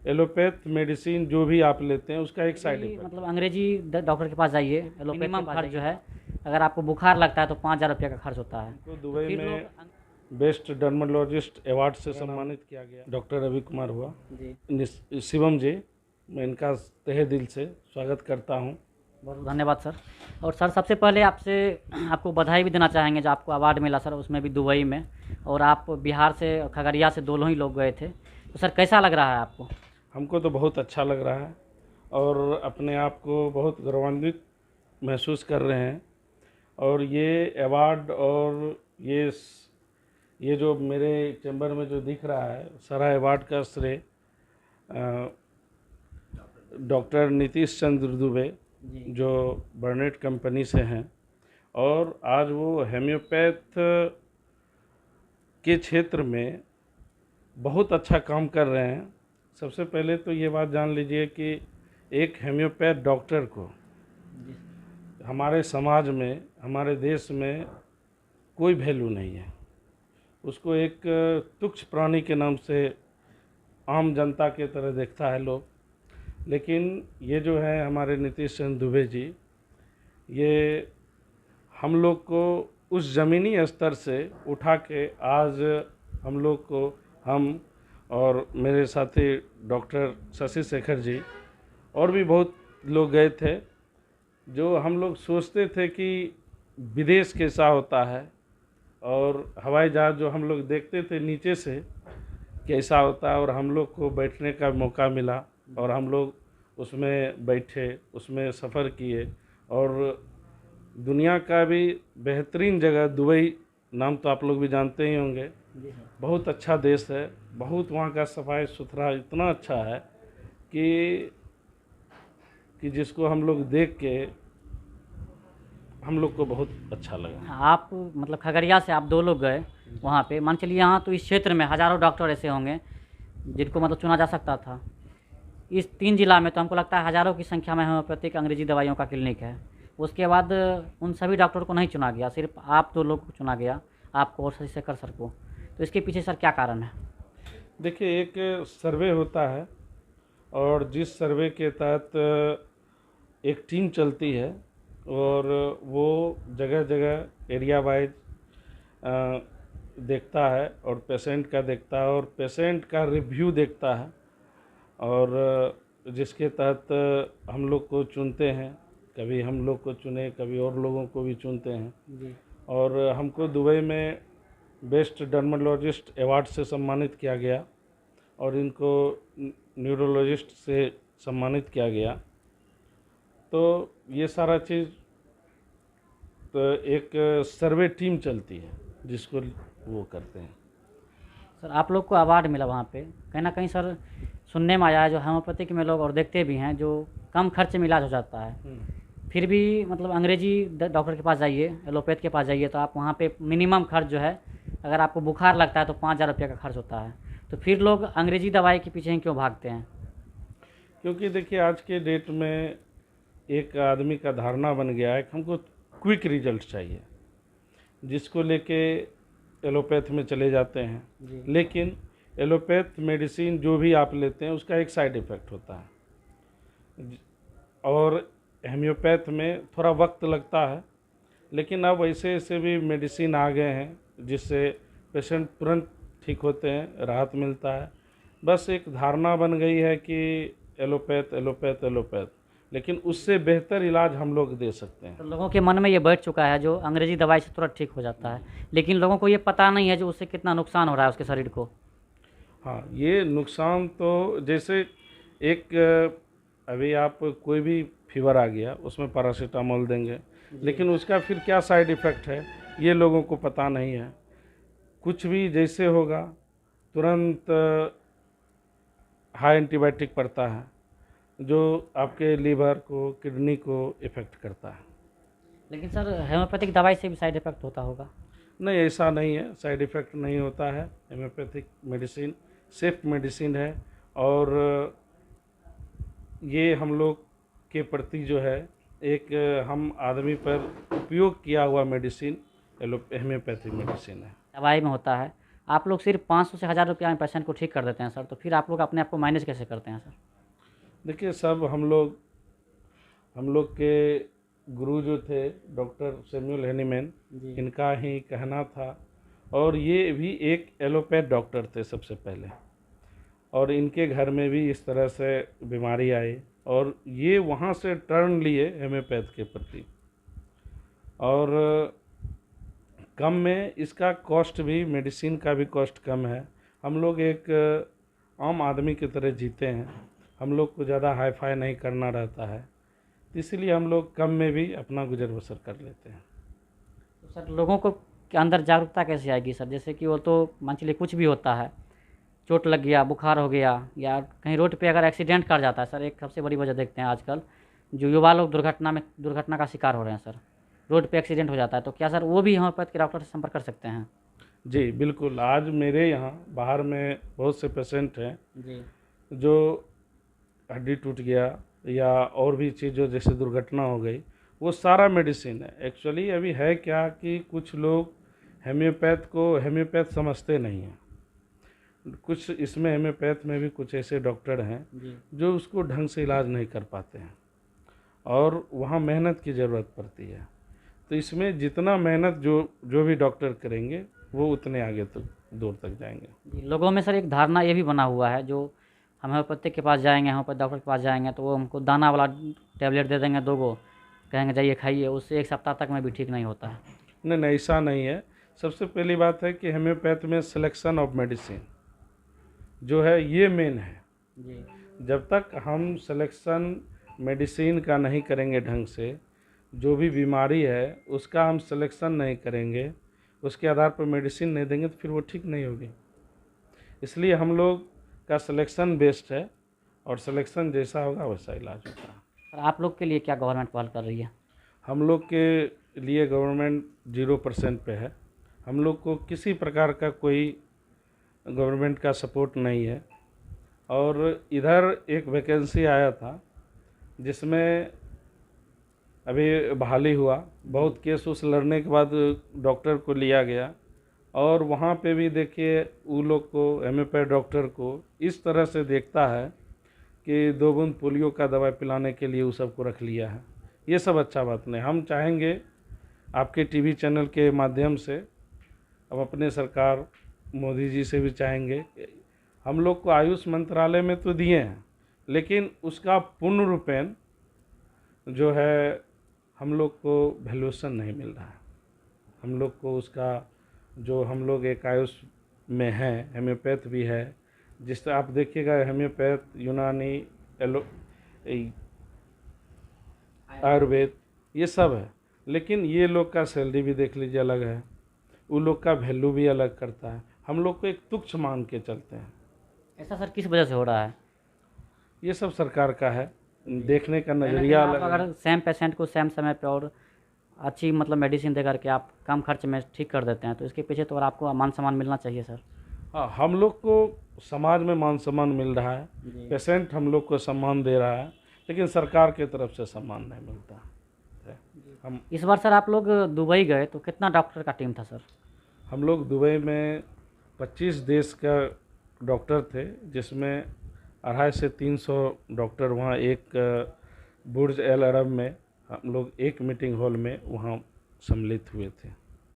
Allopath medicine जो भी आप लेते हैं उसका एक साइड इफेक्ट। मतलब अंग्रेजी डॉक्टर के पास जाइए, मिनिमम खर्च जो है, अगर आपको बुखार लगता है तो 5,000 रुपये का खर्च होता है। तो दुबई में बेस्ट डर्मेटोलॉजिस्ट अवार्ड से सम्मानित किया गया डॉक्टर रवि कुमार हुआ जी। शिवम जी, मैं इनका तहे दिल से स्वागत करता हूँ। बहुत धन्यवाद सर। और सर सबसे पहले आपको बधाई भी देना चाहेंगे जो आपको अवार्ड मिला सर, उसमें भी दुबई में, और आप बिहार से खगड़िया से दोनों ही लोग गए थे, तो सर कैसा लग रहा है आपको? हमको तो बहुत अच्छा लग रहा है और अपने आप को बहुत गौरवान्वित महसूस कर रहे हैं। और ये अवार्ड और ये जो मेरे चैम्बर में जो दिख रहा है सारा अवार्ड का श्रेय डॉक्टर नीतीश चंद्र दुबे जो बर्नेट कंपनी से हैं, और आज वो हेम्योपैथ के क्षेत्र में बहुत अच्छा काम कर रहे हैं। सबसे पहले तो ये बात जान लीजिए कि एक हेम्योपैथ डॉक्टर को हमारे समाज में, हमारे देश में कोई वैल्यू नहीं है। उसको एक तुच्छ प्राणी के नाम से आम जनता के तरह देखता है लोग। लेकिन ये जो है हमारे नीतीश चंद्र दुबे जी, ये हम लोग को उस ज़मीनी स्तर से उठा के आज हम लोग को, हम और मेरे साथी डॉक्टर शशि शेखर जी और भी बहुत लोग गए थे, जो हम लोग सोचते थे कि विदेश कैसा होता है और हवाई जहाज़ जो हम लोग देखते थे नीचे से कैसा होता है, और हम लोग को बैठने का मौका मिला और हम लोग उसमें बैठे, उसमें सफ़र किए। और दुनिया का भी बेहतरीन जगह दुबई, नाम तो आप लोग भी जानते ही होंगे, बहुत अच्छा देश है। बहुत वहाँ का सफाई सुथरा इतना अच्छा है कि जिसको हम लोग देख के हम लोग को बहुत अच्छा लगा। आप मतलब खगड़िया से आप 2 लोग गए वहाँ पे, मान चलिए यहाँ तो इस क्षेत्र में हज़ारों डॉक्टर ऐसे होंगे जिनको मतलब चुना जा सकता था। इस 3 जिला में तो हमको लगता है हज़ारों की संख्या में होम्योपैथिक अंग्रेजी दवाइयों का क्लिनिक है। उसके बाद उन सभी डॉक्टरों को नहीं चुना गया, सिर्फ आप 2 लोग को चुना गया, आपको और शशि शेखर सर को। तो इसके पीछे सर क्या कारण है? देखिए, एक सर्वे होता है और जिस सर्वे के तहत एक टीम चलती है और वो जगह जगह एरिया वाइज देखता है और पेशेंट का देखता है और पेशेंट का रिव्यू देखता है, और जिसके तहत हम लोग को चुनते हैं। कभी हम लोग को चुने, कभी और लोगों को भी चुनते हैं जी। और हमको दुबई में बेस्ट डर्मेटोलॉजिस्ट अवार्ड से सम्मानित किया गया और इनको न्यूरोलॉजिस्ट से सम्मानित किया गया। तो ये सारा चीज़ तो एक सर्वे टीम चलती है जिसको वो करते हैं। सर आप लोग को अवार्ड मिला वहाँ पे, कहीं ना कहीं सर सुनने में आया है, जो होम्योपैथिक में लोग और देखते भी हैं, जो कम खर्च में इलाज हो जाता है, फिर भी मतलब अंग्रेजी डॉक्टर के पास जाइए, एलोपैथ के पास जाइए, तो आप वहाँ पे मिनिमम खर्च जो है, अगर आपको बुखार लगता है तो 5,000 रुपये का खर्च होता है। तो फिर लोग अंग्रेजी दवाई के पीछे क्यों भागते हैं? क्योंकि देखिए आज के डेट में एक आदमी का धारणा बन गया है कि हमको क्विक रिजल्ट चाहिए, जिसको लेके एलोपैथ में चले जाते हैं। लेकिन एलोपैथ मेडिसिन जो भी आप लेते हैं उसका एक साइड इफ़ेक्ट होता है, और हेम्योपैथ में थोड़ा वक्त लगता है। लेकिन अब ऐसे ऐसे भी मेडिसिन आ गए हैं जिससे पेशेंट तुरंत ठीक होते हैं, राहत मिलता है। बस एक धारणा बन गई है कि एलोपैथ एलोपैथ एलोपैथ, लेकिन उससे बेहतर इलाज हम लोग दे सकते हैं। तो लोगों के मन में ये बैठ चुका है जो अंग्रेजी दवाई से तुरंत ठीक हो जाता है, लेकिन लोगों को ये पता नहीं है जो उससे कितना नुकसान हो रहा है उसके शरीर को। हाँ, ये नुकसान तो जैसे एक अभी आप कोई भी फीवर आ गया उसमें पैरासीटामोल देंगे, लेकिन उसका फिर क्या साइड इफ़ेक्ट है ये लोगों को पता नहीं है। कुछ भी जैसे होगा तुरंत हाई एंटीबायोटिक पड़ता है जो आपके लीवर को, किडनी को इफ़ेक्ट करता है। लेकिन सर होम्योपैथिक दवाई से भी साइड इफेक्ट होता होगा? नहीं, ऐसा नहीं है, साइड इफ़ेक्ट नहीं होता है। हेम्योपैथिक मेडिसिन सेफ मेडिसिन है और ये हम लोग के प्रति जो है एक हम आदमी पर उपयोग किया हुआ मेडिसिन हेम्योपैथिक मेडिसिन है। दवाई में होता है आप लोग सिर्फ 500 से 1000 रुपया में पेशेंट को ठीक कर देते हैं सर, तो फिर आप लोग अपने आप को मैनेज कैसे करते हैं सर? देखिए, सब हम लोग के गुरु जो थे डॉक्टर सैमुअल हैनीमैन, जी इनका ही कहना था, और ये भी एक एलोपैथ डॉक्टर थे सबसे पहले, और इनके घर में भी इस तरह से बीमारी आई और ये वहाँ से टर्न लिए हेम्योपैथ के प्रति। और कम में इसका कॉस्ट भी, मेडिसिन का भी कॉस्ट कम है। हम लोग एक आम आदमी की तरह जीते हैं, हम लोग को ज़्यादा हाई फाई नहीं करना रहता है, इसीलिए हम लोग कम में भी अपना गुजर बसर कर लेते हैं। तो सर लोगों को के अंदर जागरूकता कैसे आएगी सर? जैसे कि वो तो मान चलिए कुछ भी होता है, चोट लग गया, बुखार हो गया, या कहीं रोड पे अगर एक्सीडेंट कर जाता है सर, एक सबसे बड़ी वजह देखते हैं आजकल जो युवा लोग दुर्घटना का शिकार हो रहे हैं सर, रोड पे एक्सीडेंट हो जाता है, तो क्या सर वो भी होम्योपैथ के डॉक्टर से संपर्क कर सकते हैं? जी बिल्कुल, आज मेरे यहाँ बाहर में बहुत से पेशेंट हैं जी जो हड्डी टूट गया या और भी चीज़, जैसे दुर्घटना हो गई, वो सारा मेडिसिन है। एक्चुअली अभी है क्या कि कुछ लोग हेम्योपैथ समझते नहीं हैं। कुछ इसमें हेम्योपैथ में भी कुछ ऐसे डॉक्टर हैं जी जो उसको ढंग से इलाज नहीं कर पाते हैं और वहाँ मेहनत की ज़रूरत पड़ती है। तो इसमें जितना मेहनत जो भी डॉक्टर करेंगे वो उतने आगे तक दूर तक जाएंगे। जी, लोगों में सर एक धारणा ये भी बना हुआ है, जो हम होम्योपैथिक के पास जाएंगे, होम्योपैथ डॉक्टर के पास जाएंगे तो वो हमको दाना वाला टैबलेट दे देंगे 2 गो, कहेंगे जाइए खाइए, उससे 1 सप्ताह तक में भी ठीक नहीं होता है। नहीं नहीं, ऐसा नहीं है। सबसे पहली बात है कि हेम्योपैथ में सिलेक्शन ऑफ मेडिसिन जो है ये मेन है। जी जब तक हम सिलेक्शन मेडिसिन का नहीं करेंगे ढंग से, जो भी बीमारी है उसका हम सिलेक्शन नहीं करेंगे, उसके आधार पर मेडिसिन नहीं देंगे तो फिर वो ठीक नहीं होगी। इसलिए हम लोग का सिलेक्शन बेस्ड है और सिलेक्शन जैसा होगा वैसा इलाज होता है। सर आप लोग के लिए क्या गवर्नमेंट पहल कर रही है? हम लोग के लिए गवर्नमेंट 0% पे है। हम लोग को किसी प्रकार का कोई गवर्नमेंट का सपोर्ट नहीं है। और इधर एक वैकेंसी आया था जिसमें अभी बहाली हुआ, बहुत केस उस लड़ने के बाद डॉक्टर को लिया गया, और वहाँ पे भी देखिए वो लोग को, हेम्योपैथ डॉक्टर को इस तरह से देखता है कि 2 बूंद पोलियो का दवाई पिलाने के लिए वो सबको रख लिया है। ये सब अच्छा बात नहीं। हम चाहेंगे आपके टीवी चैनल के माध्यम से, अब अपने सरकार मोदी जी से भी चाहेंगे, हम लोग को आयुष मंत्रालय में तो दिए हैं लेकिन उसका पूर्ण रूपेण जो है हम लोग को वैल्यूएशन नहीं मिल रहा है। हम लोग को उसका जो, हम लोग एक आयुष में हैं, हेम्योपैथ भी है, जिस तरह आप देखिएगा हेम्योपैथ, यूनानी, आयुर्वेद, ये सब है, लेकिन ये लोग का सैलरी भी देख लीजिए अलग है, उन लोग का वैल्यू भी अलग करता है, हम लोग को एक तुच्छ मान के चलते हैं। ऐसा सर किस वजह से हो रहा है? ये सब सरकार का है, देखने का कहीं ना कहीं नज़रिया आप अलग है। अगर सेम पेशेंट को सेम समय पे और अच्छी मतलब मेडिसिन दे करके आप कम खर्च में ठीक कर देते हैं, तो इसके पीछे तो और आपको मान सम्मान मिलना चाहिए सर। हाँ, हम लोग को समाज में मान सम्मान मिल रहा है, जी पेशेंट हम लोग को सम्मान दे रहा है, लेकिन सरकार की तरफ से सम्मान नहीं मिलता है। हम इस बार सर आप लोग दुबई गए तो कितना डॉक्टर का टीम था सर? हम लोग दुबई में 25 देश का डॉक्टर थे, जिसमें 250 से 300 डॉक्टर वहाँ एक बुर्ज एल अरब में हम लोग एक मीटिंग हॉल में वहाँ सम्मिलित हुए थे।